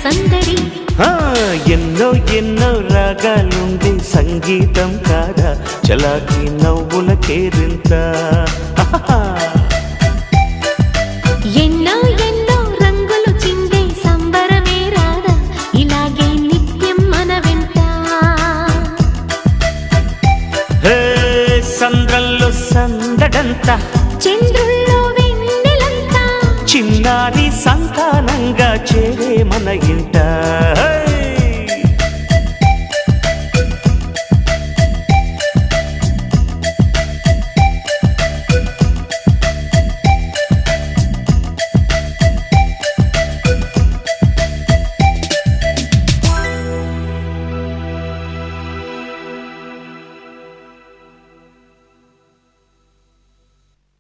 సందడి ఎన్నో ఎన్నో రాగాలుండే సంగీతం కాదా చలాకి నవ్వుల కేరింత ఎన్నో ఎన్నో రంగులు చిందే సంబరమే రాదా ఇలాగే నిత్యం మన వెంట సంద్రంలో సందడంతా చంద్రుల్లో వెన్నెలంతా చిన్నారి సంతానంగా చేరే మన ఇంట